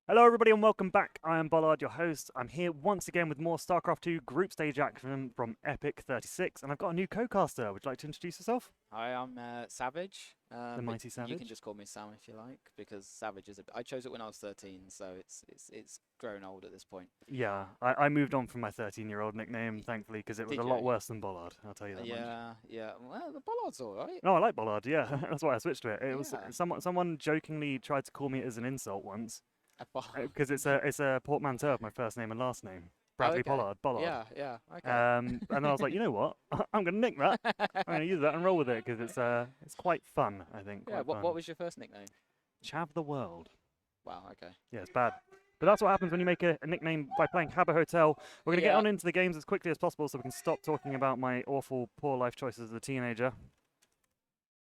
Hello everybody and welcome back. I am Bollard, your host. I'm here once again with more Starcraft 2 group stage action from EPIC36, and I've got a new co-caster. Would you like to introduce yourself? Hi, I'm Savage. The But mighty you Savage. can just call me Sam if you like, because Savage is I chose it when I was 13, so it's grown old at this point. Yeah, I moved on from my 13-year-old nickname, thankfully, because it was a Did lot you? worse than Bollard, I'll tell you that much. Yeah. Well, the Bollard's all right. No, I like Bollard, yeah, that's why I switched to it. It was Yeah. someone jokingly tried to call me it as an insult once, A Bollard. because it's a portmanteau of my first name and last name. Oh, Bradley okay. Pollard. Yeah. Okay. And then I was like, you know what? I'm gonna nick that. I'm gonna use that and roll with it because it's quite fun, I think. Yeah. Quite What fun. What was your first nickname? Chav the World. Wow. Okay. Yeah, it's bad. But that's what happens when you make a nickname by playing Habbo Hotel. We're going to get Yeah. on into the games as quickly as possible so we can stop talking about my awful, poor life choices as a teenager.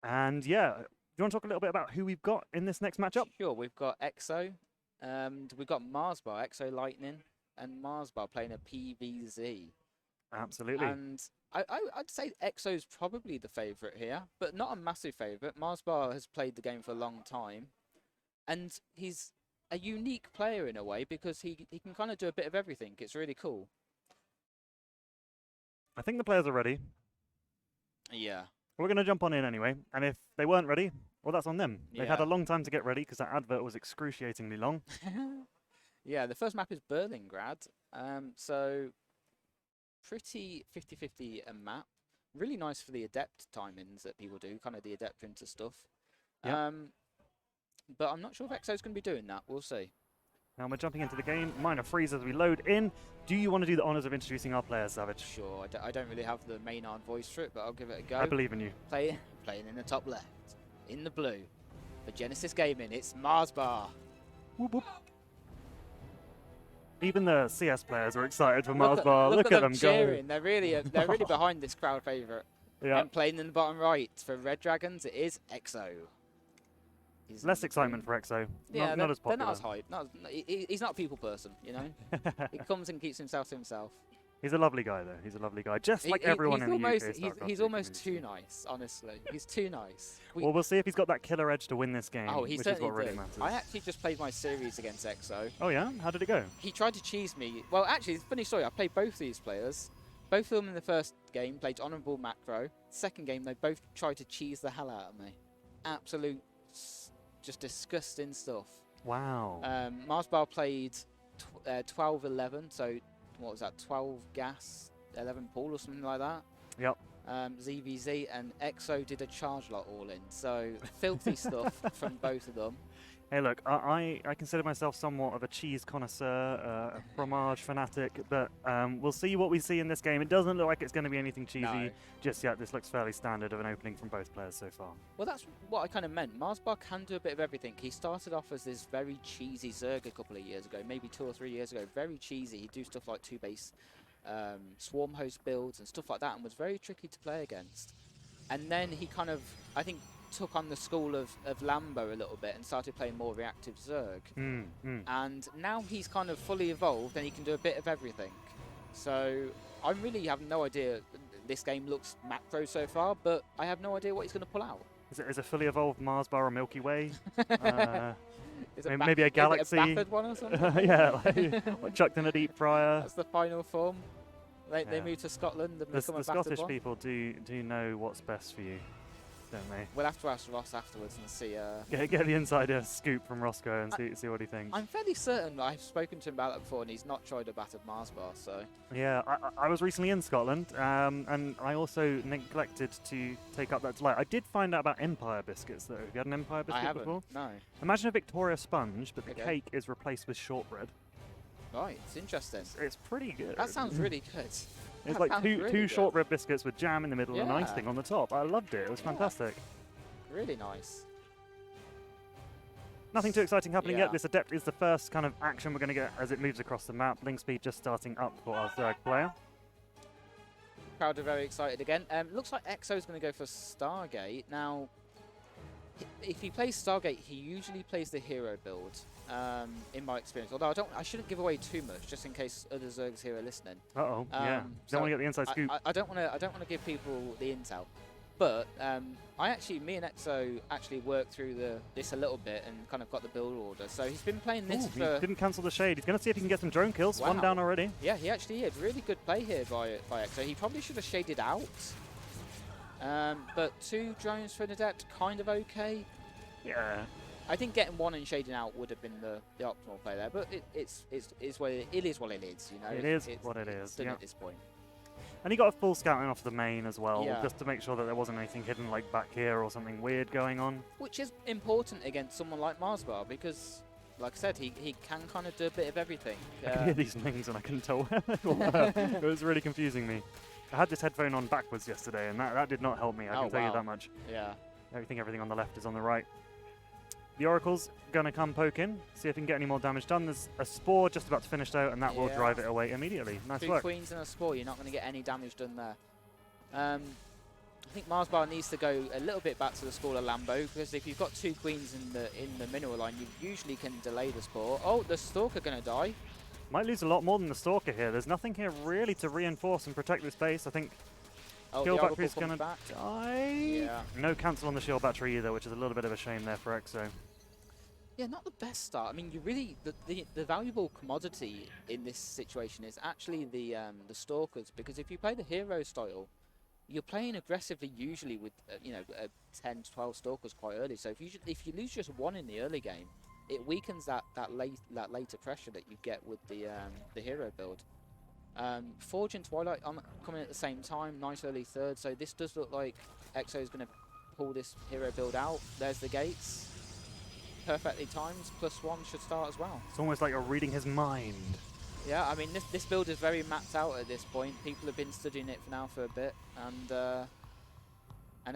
And yeah, do you want to talk a little bit about who we've got in this next matchup? Sure. We've got EXO, and we've got MarsBar, EXO Lightning, and MarsBar playing a PVZ. Absolutely. And I'd say EXO's probably the favourite here, but not a massive favourite. MarsBar has played the game for a long time, and he's a unique player in a way because he can kind of do a bit of everything. It's really cool. I think the players are ready. Yeah. We're going to jump on in anyway. And if they weren't ready, well, that's on them. They had a Yeah. long time to get ready because that advert was excruciatingly long. Yeah, the first map is Berlingrad, so pretty 50-50 a map. Really nice for the adept timings that people do, kind of the adept into stuff. Yep. But I'm not sure if EXO's going to be doing that. We'll see. Now we're jumping into the game. Minor freeze as we load in. Do you want to do the honours of introducing our players, Savage? Sure, I don't really have the Maynard voice for it, but I'll give it a go. I believe in you. Playing in the top left, in the blue, for Genesis Gaming, it's MarsBar. Whoop, whoop. Even the CS players are excited for Look MarsBar. Look at them cheering. They're really behind this crowd favourite. go. Yeah. And playing in the bottom right for Red Dragons, it is EXO. He's Less excitement for EXO. Yeah, not as they're popular. not as hype. He's not a people person, you know. He comes and keeps himself to himself. He's a lovely guy, though. He's a lovely guy. Just like everyone in the UK Starcraft He's 2 almost community. too nice, honestly. He's too nice. Well, we'll see if he's got that killer edge to win this game, Oh, he which is certainly what really did. matters. I actually just played my series against EXO. Oh, yeah? How did it go? He tried to cheese me. Well, actually, it's a funny story. I played both these players. Both of them in the first game played Honourable Macro. Second game, they both tried to cheese the hell out of me. Absolute, just disgusting stuff. Wow. MarsBar played 12-11, so what was that? 12 gas, 11 pool or something like that. Yep. ZVZ and EXO did a charge lot all in. So filthy stuff from both of them. Hey, look, I consider myself somewhat of a cheese connoisseur, a fromage fanatic, but we'll see what we see in this game. It doesn't look like it's going to be anything cheesy No. just yet. This looks fairly standard of an opening from both players so far. Well, that's what I kind of meant. MarsBar can do a bit of everything. He started off as this very cheesy Zerg a couple of years ago, maybe 2 or 3 years ago. Very cheesy. He'd do stuff like 2-base swarm host builds and stuff like that, and was very tricky to play against. And then he kind of, I think, took on the school of Lambo a little bit and started playing more reactive Zerg. And now he's kind of fully evolved and he can do a bit of everything. So I really have no idea. This game looks macro so far, but I have no idea what he's going to pull out. Is a fully evolved MarsBar or Milky Way? Is it maybe a galaxy. Is it a Bafford one or something? Yeah, like chucked in a deep fryer. That's the final form. They Yeah. moved to Scotland and The become a Bafford Scottish one. people do know what's best for you, don't they? We'll have to ask Ross afterwards and see. Get the insider scoop from Roscoe and see what he thinks. I'm fairly certain I've spoken to him about that before, and he's not tried a battered MarsBar. So Yeah, I was recently in Scotland, and I also neglected to take up that delight. I did find out about Empire biscuits, though. Have you had an Empire I biscuit haven't. before? No. Imagine a Victoria sponge, but the Okay. cake is replaced with shortbread. Right. It's interesting. It's pretty good. That sounds really good. It's that like sounds two really two good. shortbread biscuits with jam in the middle and an Yeah. icing on the top. I loved it. It was Yeah. fantastic. Really nice. Nothing too exciting happening Yeah. yet. This Adept is the first kind of action we're going to get as it moves across the map. Link speed just starting up for our Zerg player. Crowd are very excited again. Looks like EXO's going to go for Stargate. Now, if he plays Stargate, he usually plays the hero build, in my experience. Although I shouldn't give away too much, just in case other Zergs here are listening. Uh-oh, yeah. So Don't want to get the inside scoop. I don't want to give people the intel. But me and Exo actually worked through this a little bit and kind of got the build order. So he's been playing this He for... didn't cancel the shade. He's going to see if he can get some drone kills. Wow. One down already. Yeah, he actually did. Really good play here by Exo. He probably should have shaded out. But 2 drones for an Adept, kind of okay. Yeah. I think getting 1 and shading out would have been the optimal play there. But it is what it is, you know. It is what it is. It's done Yeah. at this point. And he got a full scouting off the main as well, Yeah. just to make sure that there wasn't anything hidden like back here or something weird going on. Which is important against someone like MarsBar because, like I said, he can kind of do a bit of everything. I could hear these mings and I couldn't tell where they were. It was really confusing me. I had this headphone on backwards yesterday and that did not help me, I can tell you that much. Yeah. Everything on the left is on the right. The Oracle's going to come poke in, see if he can get any more damage done. There's a Spore just about to finish out, and that will drive it away immediately. Nice 2 work. queens and a Spore, you're not going to get any damage done there. I think MarsBar needs to go a little bit back to the school of Lambo, because if you've got 2 queens in the mineral line, you usually can delay the Spore. Oh, the Stalker going to die. Might lose a lot more than the Stalker here. There's nothing here really to reinforce and protect this base. I think Shield Battery's going to die. Yeah. No cancel on the Shield Battery either, which is a little bit of a shame there for Exo. Yeah, not the best start. I mean, you really the valuable commodity in this situation is actually the Stalkers, because if you play the hero style, you're playing aggressively usually with 10 to 12 Stalkers quite early. So if you lose just 1 in the early game, it weakens that later pressure that you get with the hero build. Forge and Twilight coming at the same time, nice early third. So this does look like Exo is going to pull this hero build out. There's the gates. Perfectly timed, +1 should start as well. It's almost like you're reading his mind. Yeah, I mean, this build is very mapped out at this point. People have been studying it for a bit, and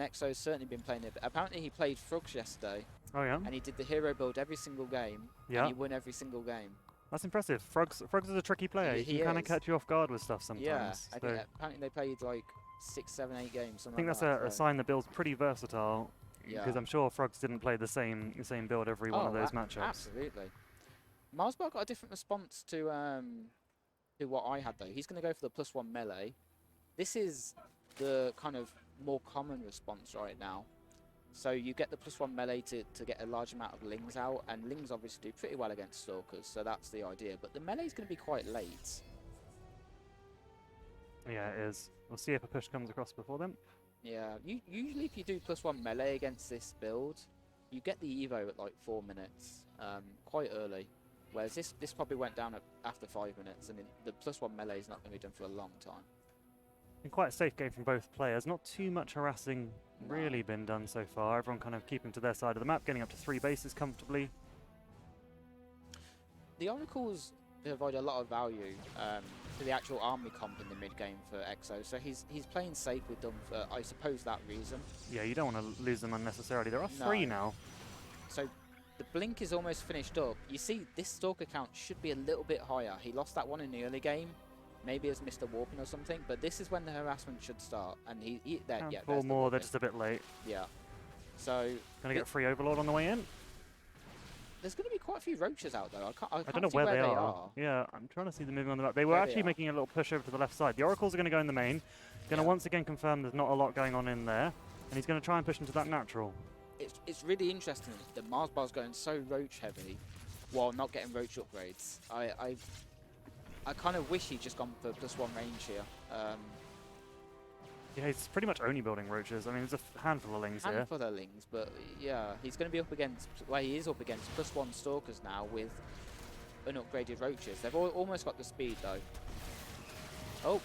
Exo's certainly been playing it. Apparently he played Frogs yesterday. Oh yeah? And he did the hero build every single game, yeah. and he won every single game. That's impressive. Frogs is a tricky player. He can kind of catch you off guard with stuff sometimes. Yeah, so I think apparently they played like 6, 7, 8 games. I think that's a sign that Bill's pretty versatile. Yeah. Because I'm sure Frogs didn't play the same build every one of those matchups. Absolutely. MarsBar got a different response to what I had though. He's going to go for the +1 melee. This is the kind of more common response right now. So you get the +1 melee to get a large amount of Lings out, and Lings obviously do pretty well against Stalkers, so that's the idea. But the melee is going to be quite late. Yeah, it is. We'll see if a push comes across before then. Yeah, usually if you do +1 melee against this build, you get the Evo at like 4 minutes, quite early. Whereas this probably went down after 5 minutes, and the +1 melee is not going to be done for a long time. And quite a safe game from both players. Not too much harassing really been done so far. Everyone kind of keeping to their side of the map, getting up to 3 bases comfortably. The Oracles provide a lot of value to the actual army comp in the mid game for Exo, so he's playing safe with them for, I suppose, that reason. Yeah, you don't want to lose them unnecessarily. There are 3 now. So the blink is almost finished up. You see, this Stalker count should be a little bit higher. He lost that one in the early game, maybe as Mr. Warping or something, but this is when the harassment should start. And yeah, 4 more, they're just a bit late. Yeah. So gonna get free Overlord on the way in. There's going to be quite a few roaches out there. I don't know where they are. Yeah, I'm trying to see them moving on the map. They were actually making a little push over to the left side. The Oracles are going to go in the main. Going to once again confirm there's not a lot going on in there. And he's going to try and push into that natural. It's really interesting that MarsBar's going so roach heavy while not getting roach upgrades. I kind of wish he'd just gone for +1 range here. Yeah, he's pretty much only building roaches. I mean, there's a handful of Lings here. Handful of Lings, but yeah, he's going to be up against, well, he is up against +1 Stalkers now with unupgraded roaches. They've almost got the speed though. Oh,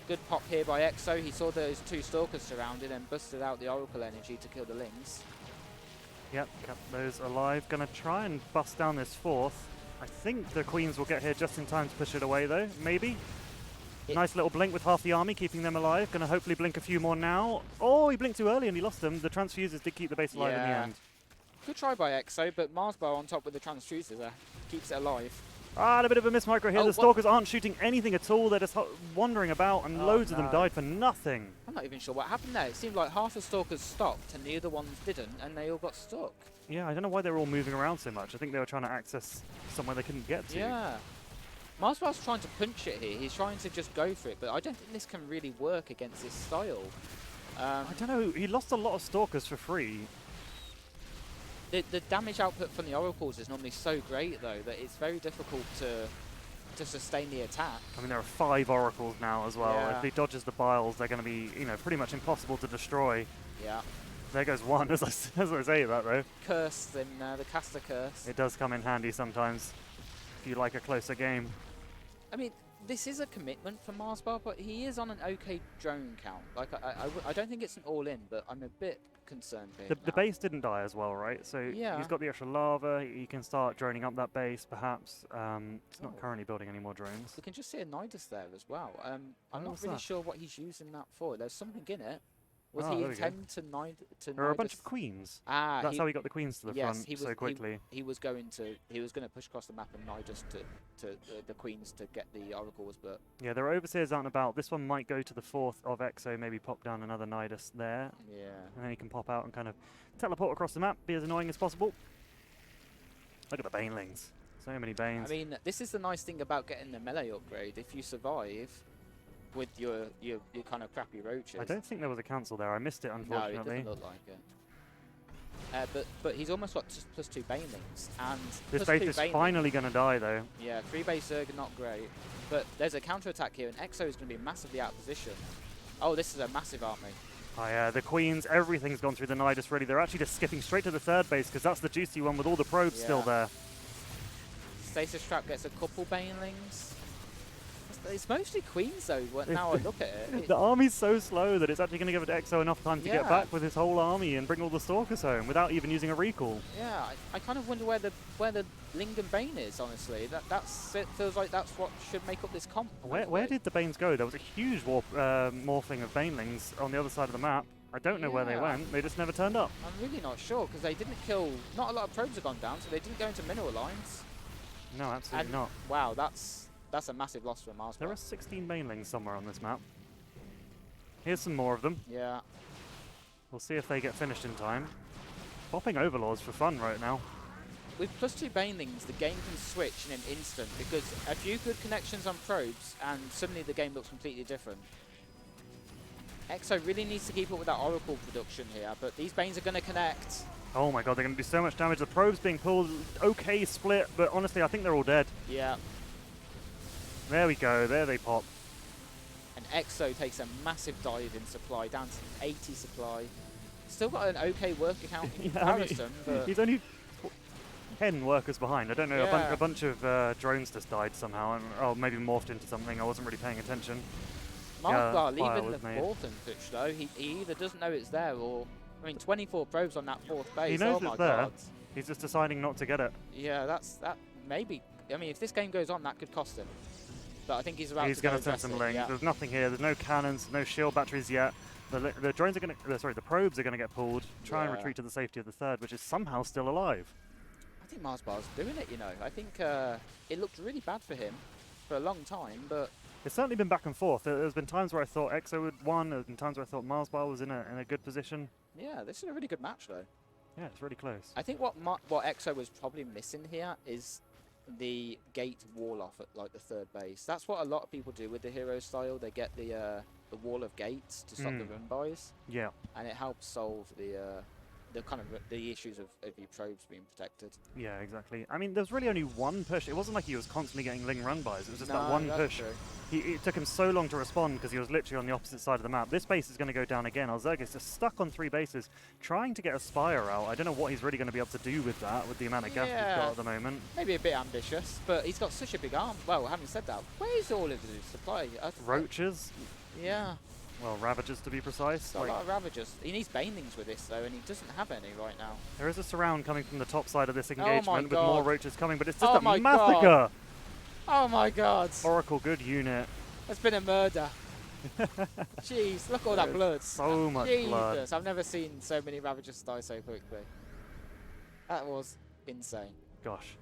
good pop here by Exo. He saw those 2 Stalkers surrounded and busted out the Oracle energy to kill the Lings. Yep, kept those alive. Going to try and bust down this 4th. I think the Queens will get here just in time to push it away though, maybe. Nice little blink with half the army, keeping them alive. Going to hopefully blink a few more now. Oh, he blinked too early and he lost them. The transfuses did keep the base alive in the end. Good try by Exo, but MarsBar on top with the transfuses keeps it alive. Ah, a bit of a miss micro here. The Stalkers aren't shooting anything at all. They're just wandering about, and loads of them died for nothing. I'm not even sure what happened there. It seemed like half the Stalkers stopped and the other ones didn't, and they all got stuck. Yeah, I don't know why they were all moving around so much. I think they were trying to access somewhere they couldn't get to. Yeah. MarsBar's trying to punch it here. He's trying to just go for it, but I don't think this can really work against his style. I don't know. He lost a lot of Stalkers for free. The damage output from the Oracles is normally so great, though, that it's very difficult to sustain the attack. I mean, there are 5 Oracles now as well. Yeah. If he dodges the Biles, they're going to be, you know, pretty much impossible to destroy. Yeah. There goes one, as I say that, though. Curse, then the caster curse. It does come in handy sometimes if you like a closer game. I mean, this is a commitment for MarsBar, but he is on an okay drone count. Like, I don't think it's an all-in, but I'm a bit concerned here. The base didn't die as well, right? So Yeah. he's got the extra lava. He can start droning up that base, perhaps. It's not currently building any more drones. We can just see a Nidus there as well. I'm Oh, not what's really that? sure what he's using that for. There's something in it. Was Oh, he there we go. intend to There are a bunch Nidus? of queens. Ah, That's how he got the queens to the yes, front he was, so quickly. He was going to push across the map and Nidus to the queens to get the oracles, but Yeah, there are overseers out and about. This one might go to the 4th of Exo, maybe pop down another Nidus there. yeah. And then he can pop out and kind of teleport across the map, be as annoying as possible. Look at the Banelings. So many Banes. I mean, this is the nice thing about getting the melee upgrade. If you survive with your kind of crappy roaches. I don't think there was a cancel there. I missed it, No, it unfortunately. doesn't look like it. But he's almost got +2 Banelings, and This +2 base is Banelings- finally going to die, though. Yeah, 3 base Zerg, not great. But there's a counter-attack here, and Exo is going to be massively out of position. Oh, this is a massive army. Oh yeah, the queens, everything's gone through the Nidus really. They're actually just skipping straight to the 3rd base because that's the juicy one with all the probes still Yeah. there. Stasis Trap gets a couple Banelings. It's mostly queens, though, now I look at it. The army's so slow that it's actually going to give Exo enough time to get Yeah. back with his whole army and bring all the Stalkers home without even using a recall. Yeah, I kind of wonder where the Lingen Bane is, honestly. It feels like that's what should make up this comp. Where did the Banes go? There was a huge morphing of Banelings on the other side of the map. I don't know where they Yeah. went. They just never turned up. I'm really not sure, because they didn't kill... Not a lot of probes have gone down, so they didn't go into mineral lines. No, absolutely And not. wow, that's a massive loss for Mars. There are 16 Banelings somewhere on this map. Here's some more of them. Yeah. We'll see if they get finished in time. Popping Overlords for fun right now. With +2 Banelings, the game can switch in an instant, because a few good connections on probes, and suddenly the game looks completely different. Exo really needs to keep up with that Oracle production here, but these Banes are going to connect. Oh my god, they're going to do so much damage. The probes being pulled, okay split, but honestly, I think they're all dead. Yeah. There we go, there they pop. And Exo takes a massive dive in supply, down to 80 supply. Still got an okay work account in comparison, but... He's only 10 workers behind. I don't know, Yeah. a bunch of drones just died somehow, and maybe morphed into something. I wasn't really paying attention. MarsBar fire leaving was the made. 4th and pitch, though. He either doesn't know it's there, or... I mean, 24 probes on that 4th base. He knows Oh my it's there. god. He's just deciding not to get it. Yeah, that maybe. I mean, if this game goes on, that could cost him. But I think he's about He's to going go to send address some it, lings. yeah. There's nothing here. There's no cannons, no shield batteries yet. The drones are going to, sorry, the probes are going to get pulled. Try and Yeah. retreat to the safety of the 3rd, which is somehow still alive. I think MarsBar's doing it, you know. I think it looked really bad for him for a long time, but It's certainly been back and forth. There's been times where I thought Exo had won. There's been times where I thought MarsBar was in a good position. yeah, this is a really good match, though. Yeah, it's really close. I think what Exo was probably missing here is the gate wall off at like the 3rd base. That's what a lot of people do with the hero style. They get the wall of gates to stop the run buys, Yeah. and it helps solve the kind of the issues of your probes being protected. Yeah, exactly. I mean, there's really only one push. It wasn't like he was constantly getting Ling run-bys. It was just that No, one that's push. true. It took him so long to respond because he was literally on the opposite side of the map. This base is going to go down again. Alzergis just stuck on 3 bases, trying to get a Spire out. I don't know what he's really going to be able to do with that, with the amount of gas he's Yeah. got at the moment. Maybe a bit ambitious, but he's got such a big arm. Well, having said that, where's all of his supply? Roaches? Yeah, Well, Ravagers to be precise. got a Like, lot of Ravagers. He needs Banelings with this, though, and he doesn't have any right now. there is a surround coming from the top side of this my engagement with more God. Roaches coming, but it's just Oh a my massacre! God. Oh my god! Oracle, good unit. There's been a murder. Jeez, look at all that There's blood. so much blood. Jesus, I've never seen so many Ravagers die so quickly. That was insane. Gosh.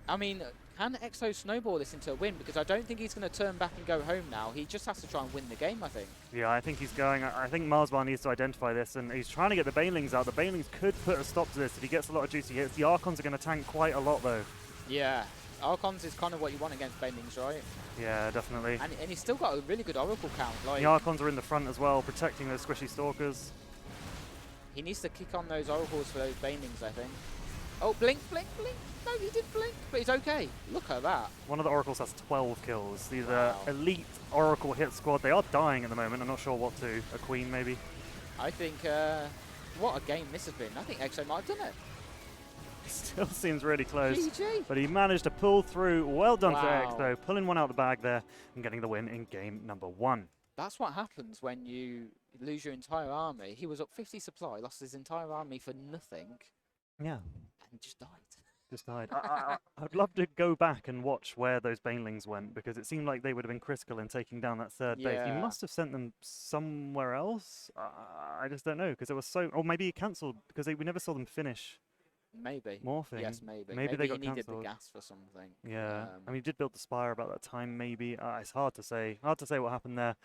I mean, can Exo snowball this into a win? Because I don't think he's going to turn back and go home now. He just has to try and win the game, I think. Yeah, I think he's going. I think MarsBar needs to identify this, and he's trying to get the Banelings out. The Banelings could put a stop to this if he gets a lot of juicy hits. The Archons are going to tank quite a lot, though. Yeah. Archons is kind of what you want against Banelings, right? Yeah, definitely. And he's still got a really good Oracle count. Like, The Archons are in the front as well, protecting those squishy Stalkers. he needs to kick on those Oracles for those Banelings, I think. Oh, blink, blink, blink. No, he didn't blink, but he's okay. Look at that. One of the Oracles has 12 kills. These Wow. are elite Oracle hit squad. They are dying at the moment. I'm not sure what to. A queen, maybe? I think, what a game this has been. I think Exo might have done it. Still seems really close. GG. But he managed to pull through. Well done Wow. for Exo, pulling one out the bag there and getting the win in game number 1. That's what happens when you lose your entire army. He was up 50 supply, lost his entire army for nothing, Yeah, and just died. just died. I'd love to go back and watch where those Banelings went, because it seemed like they would have been critical in taking down that third base. He Yeah. must have sent them somewhere else. I just don't know, because it was so... Or maybe he cancelled, because we never saw them finish Maybe. morphing. Yes, maybe. Maybe they he got needed cancelled. the gas for something. Yeah, I mean, he did build the Spire about that time, maybe. It's hard to say. Hard to say what happened there,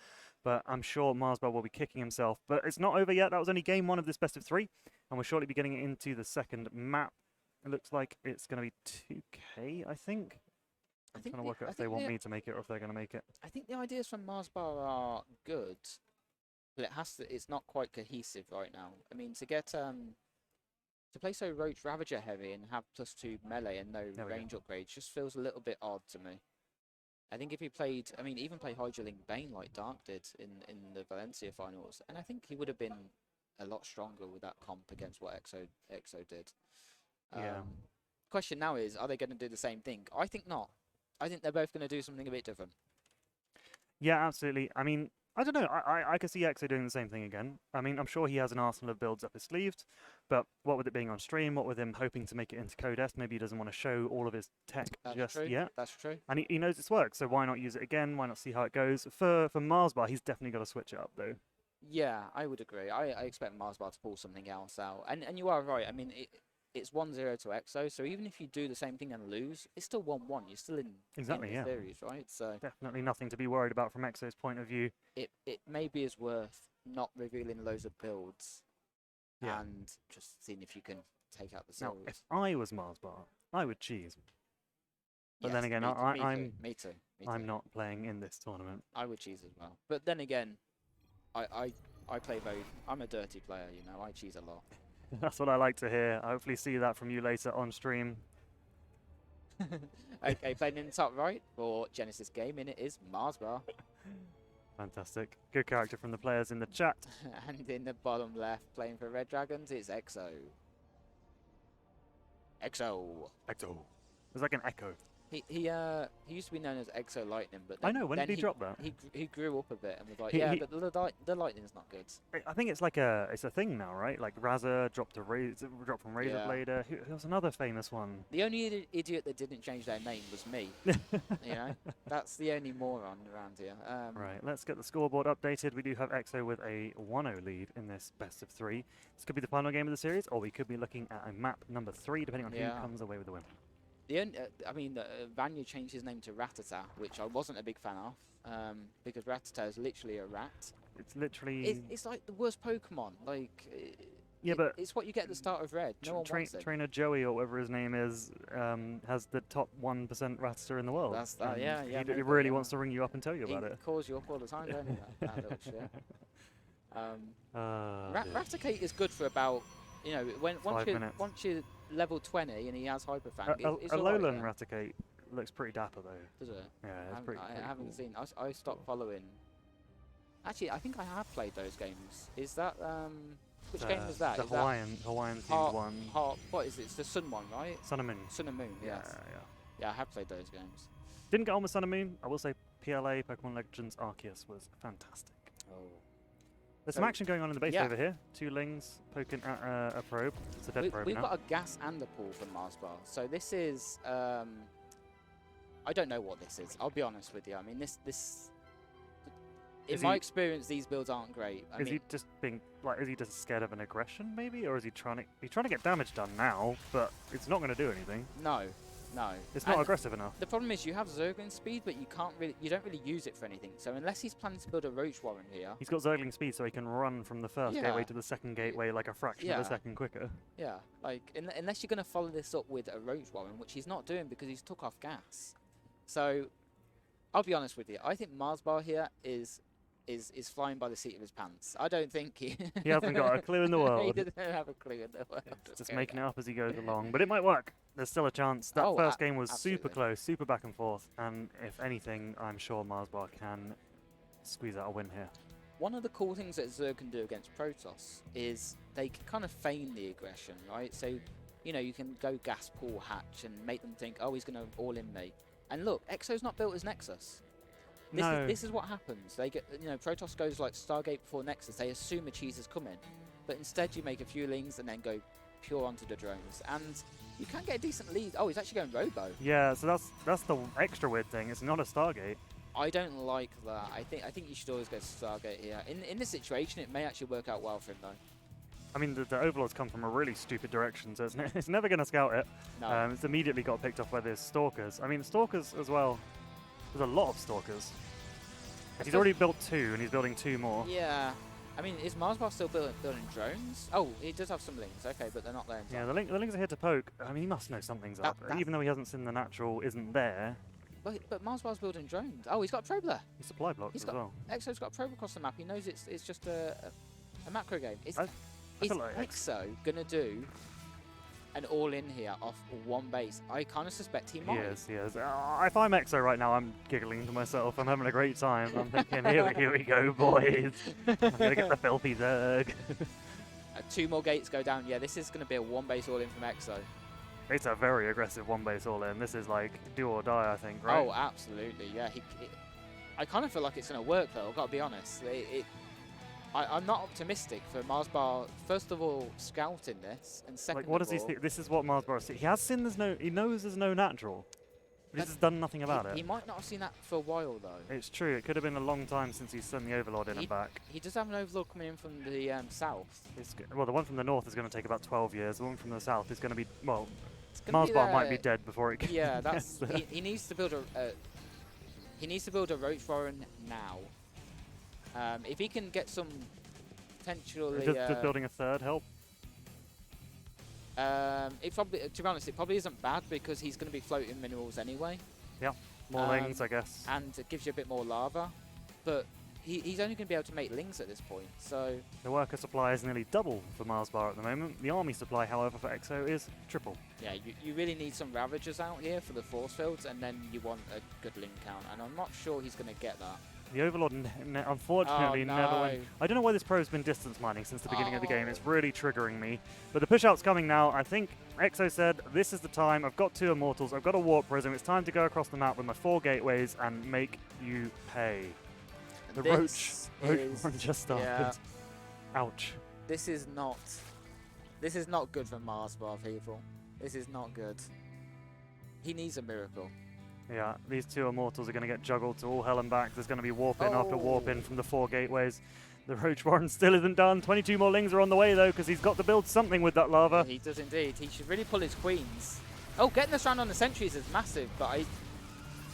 but I'm sure MarsBar will be kicking himself. But it's not over yet. That was only game 1 of this best of 3, and we'll shortly be getting into the second map. It looks like it's going to be 2K, I think. I'm trying to work out if they want me to make it or if they're going to make it. I think the ideas from MarsBar are good, but it's not quite cohesive right now. I mean, to get to play so Roach Ravager heavy and have +2 melee and no range upgrades just feels a little bit odd to me. I think if he played, I mean, even play Hydroling Bane like Dark did in the Valencia finals, and I think he would have been a lot stronger with that comp against what Exo did. Yeah. Question now is, are they going to do the same thing? I think not. I think they're both going to do something a bit different. Yeah, absolutely. I mean, I don't know. I could see Exo doing the same thing again. I mean, I'm sure he has an arsenal of builds up his sleeves, but what with it being on stream, what with him hoping to make it into Codes, maybe he doesn't want to show all of his tech just yet. That's true. And he knows it's worked, so why not use it again? Why not see how it goes? For MarsBar, he's definitely got to switch it up, though. Yeah, I would agree. I expect MarsBar to pull something else out. And you are right. I mean, it's 1-0 to Exo, so even if you do the same thing and lose, it's still 1-1. You're still in the series, right? So definitely nothing to be worried about from Exo's point of view. It maybe is worth not revealing loads of builds and just seeing if you can take out the series. Now, if I was MarsBar, I would cheese. But Yes, then again, me too. I'm not playing in this tournament. I would cheese as well. But then again, I play very... I'm a dirty player, you know. I cheese a lot. That's what I like to hear. I hopefully see that from you later on stream. Okay, playing in the top right for Genesis Gaming, it is MarsBar. Fantastic. Good character from the players in the chat. And in the bottom left, playing for Red Dragons, it's Exo. Exo. It's like an echo. He used to be known as Exo Lightning, but I know. When did he drop that? He grew up a bit and was like, but the lightning's not good. I think it's like it's a thing now, right? Like Raza dropped from Razor Blader. Who was another famous one? The only idiot that didn't change their name was me. You know, that's the only moron around here. Right. Let's get the scoreboard updated. We do have Exo with a 1-0 lead in this best of 3. This could be the final game of the series, or we could be looking at a map number 3, depending on who comes away with the win. Vanya changed his name to Ratata, which I wasn't a big fan of, because Ratata is literally a rat. It's literally... It's like the worst Pokemon. Like, but it's what you get at the start of Red. No one wants it. Trainer Joey, or whatever his name is, has the top 1% Ratata in the world. That's that, He really wants to ring you up and tell you about it. He calls you up all the time, don't he? That little shit. Raticate is good for about, you know, once you're level 20 and he has Hyper Fang. A lowland Raticate looks pretty dapper though. Does it? Yeah, it's pretty I haven't cool. seen. I stopped following. Actually, I think I have played those games. Is that which game was that? The is Hawaiian themed one. What is it? It's the Sun one, right? Sun and Moon. Sun and Moon. Yes. Yeah, I have played those games. Didn't get on with Sun and Moon. I will say PLA Pokemon Legends Arceus was fantastic. Oh. There's some action going on in the base over here. 2 Lings poking at a probe. It's a dead probe We've now. got a gas and a pool from MarsBar. So this is... I don't know what this is. I'll be honest with you. I mean, this in my experience, these builds aren't great. Is he just being like? Is he just scared of an aggression, maybe, or is he trying to? He's trying to get damage done now, but it's not going to do anything. No, No. It's not And aggressive enough. the problem is you have Zergling speed, but you don't really use it for anything. So unless he's planning to build a Roach Warren here. He's got Zergling speed, so he can run from the first gateway to the second gateway like a fraction of a second quicker. Yeah, like unless you're going to follow this up with a Roach Warren, which he's not doing because he's took off gas. So I'll be honest with you. I think MarsBar here is flying by the seat of his pants. I don't think he hasn't got a clue in the world. He doesn't have a clue in the world. Just making it up as he goes along, but it might work. There's still a chance. That first game was super close, super back and forth, and if anything, I'm sure MarsBar can squeeze out a win here. One of the cool things that Zerg can do against Protoss is they can kind of feign the aggression, right? So, you know, you can go gas pool hatch and make them think, oh, he's going to all-in me. And look, Exo's not built as Nexus. This is what happens. They get, you know, Protoss goes like Stargate before Nexus. They assume a cheese is coming, but instead you make a few lings and then go pure onto the drones, and you can get a decent lead. Oh, he's actually going Robo. Yeah, so that's the extra weird thing. It's not a Stargate. I don't like that. I think you should always go Stargate here. In this situation, it may actually work out well for him though. I mean, the Overlords come from a really stupid direction, so it's never going to scout it. No. It's immediately got picked off by the Stalkers. I mean, Stalkers as well. There's a lot of Stalkers. He's already built 2, and he's building 2 more. Yeah. I mean, is MarsBar still building drones? Oh, he does have some lings. Okay, but they're not there. Yeah, the lings are here to poke. I mean, he must know something's up. Even though he hasn't seen the natural isn't there. But MarsBar's building drones. Oh, he's got a probler. He's supply blocks as well. Exo's got a probe across the map. He knows it's just a macro game. Is like Exo gonna do an all-in here off one base? I kind of suspect he might. He is. If I'm Exo right now, I'm giggling to myself. I'm having a great time. I'm thinking, here we go, boys. I'm going to get the filthy Zerg. 2 more gates go down. Yeah, this is going to be a one-base all-in from Exo. It's a very aggressive one-base all-in. This is like do or die, I think, right? Oh, absolutely. Yeah, I kind of feel like it's going to work, though. I've got to be honest. I'm not optimistic for MarsBar, first of all, scouting this, and second what does he think? This is what MarsBar sees. He has seen he knows there's no natural. But he's done nothing about it. He might not have seen that for a while, though. It's true. It could have been a long time since he's sent the Overlord in and back. He does have an Overlord coming in from the south. Well, the one from the north is going to take about 12 years. The one from the south is going to be, well, MarsBar might be dead before it gets Yeah, that's he needs to build a Roach Warren now. If he can get some potentially... Does building a third help? It probably, to be honest, it probably isn't bad because he's going to be floating minerals anyway. Yeah, more lings, I guess. And it gives you a bit more lava. But he's only going to be able to make lings at this point, so... The worker supply is nearly double for MarsBar at the moment. The army supply, however, for Exo is triple. Yeah, you really need some Ravagers out here for the force fields, and then you want a good link count, and I'm not sure he's going to get that. The Overlord, unfortunately, never went. I don't know why this pro's been distance mining since the beginning of the game. It's really triggering me. But the push-out's coming now. I think Exo said, this is the time. I've got 2 Immortals. I've got a Warp Prism. It's time to go across the map with my 4 gateways and make you pay. The Roach one just started. Yeah. Ouch. This is not good for MarsBar, people. This is not good. He needs a miracle. Yeah, these 2 Immortals are going to get juggled to all hell and back. There's going to be warp in after warp in from the 4 gateways. The Roach Warren still isn't done. 22 more lings are on the way, though, because he's got to build something with that lava. He does indeed. He should really pull his queens. Oh, getting this round on the sentries is massive, but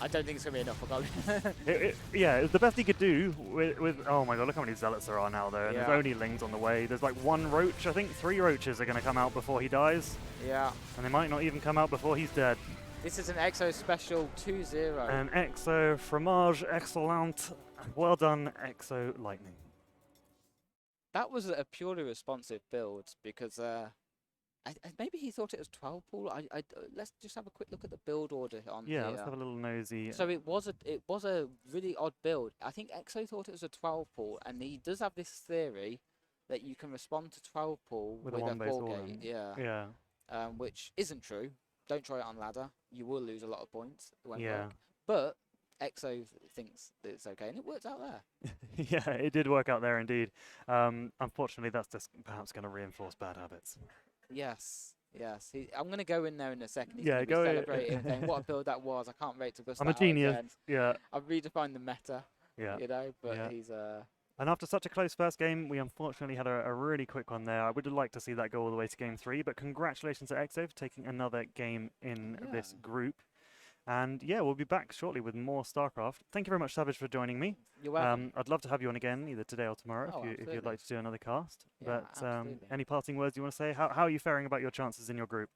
I don't think it's going to be enough. Yeah, it's the best he could do with... Oh, my God, look how many Zealots there are now, though. And there's only lings on the way. There's like 1 Roach. I think 3 Roaches are going to come out before he dies. Yeah. And they might not even come out before he's dead. This is an Exo special 2-0. An Exo fromage excellent. Well done, Exo Lightning. That was a purely responsive build because maybe he thought it was 12 pool. Let's just have a quick look at the build order on here. Yeah, let's have a little nosy. So it was a really odd build. I think Exo thought it was a 12 pool, and he does have this theory that you can respond to 12 pool with a 4-gate. Yeah. Which isn't true. Don't try it on ladder. You will lose a lot of points. It won't yeah. work. But Exo thinks that it's okay, and it worked out there. Yeah, it did work out there indeed. Unfortunately, that's just perhaps going to reinforce bad habits. Yes. I'm going to go in there in a second. He's yeah, go celebrating, saying what a build that was. I can't wait to bust I'm a genius. Yeah. I've redefined the meta. Yeah. You know, but he's And after such a close first game, we unfortunately had a really quick one there. I would have liked to see that go all the way to game 3, but congratulations to Exo for taking another game in this group. And yeah, we'll be back shortly with more StarCraft. Thank you very much, Savage, for joining me. You're welcome. I'd love to have you on again, either today or tomorrow, Oh, if you'd absolutely. like to do another cast. Yeah, But absolutely. any parting words you want to say? How are you faring about your chances in your group?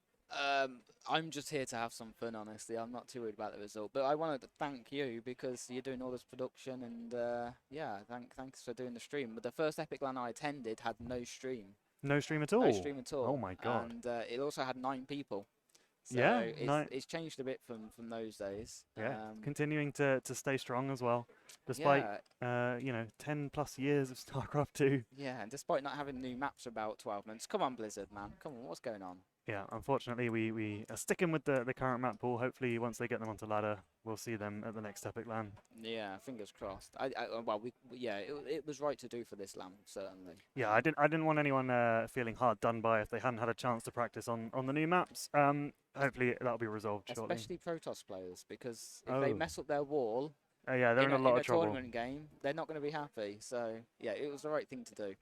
I'm just here to have some fun, honestly. I'm not too worried about the result, but I wanted to thank you because you're doing all this production, and yeah, thanks for doing the stream. But the first Epic LAN I attended had no stream. No stream at all? No stream at all. Oh my god. And it also had 9 people. So Yeah, it's changed a bit from those days. Yeah, continuing to stay strong as well, despite 10+ years of StarCraft 2. Yeah, and despite not having new maps for about 12 months. Come on, Blizzard, man. Come on, what's going on? Yeah, unfortunately, we are sticking with the current map pool. Hopefully, once they get them onto ladder, we'll see them at the next Epic LAN. Yeah, fingers crossed. It was right to do for this LAN, certainly. Yeah, I didn't want anyone feeling hard done by if they hadn't had a chance to practice on the new maps. Hopefully, that'll be resolved shortly. Especially Protoss players, because if they mess up their wall, yeah, they're in a lot of trouble. Tournament game, they're not going to be happy. So yeah, it was the right thing to do.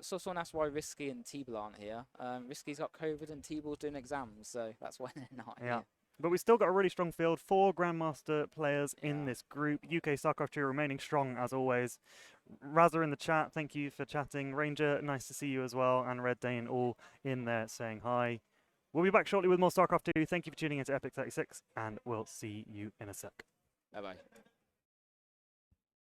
So someone asked why Risky and T-Ball aren't here. Risky's got COVID and T-Ball's doing exams, so that's why they're not here. But we've still got a really strong field. 4 Grandmaster players in this group. UK StarCraft 2 remaining strong as always. Razza in the chat, thank you for chatting. Ranger, nice to see you as well. And Red Dane all in there saying hi. We'll be back shortly with more StarCraft 2. Thank you for tuning into EPIC36, and we'll see you in a sec. Bye-bye.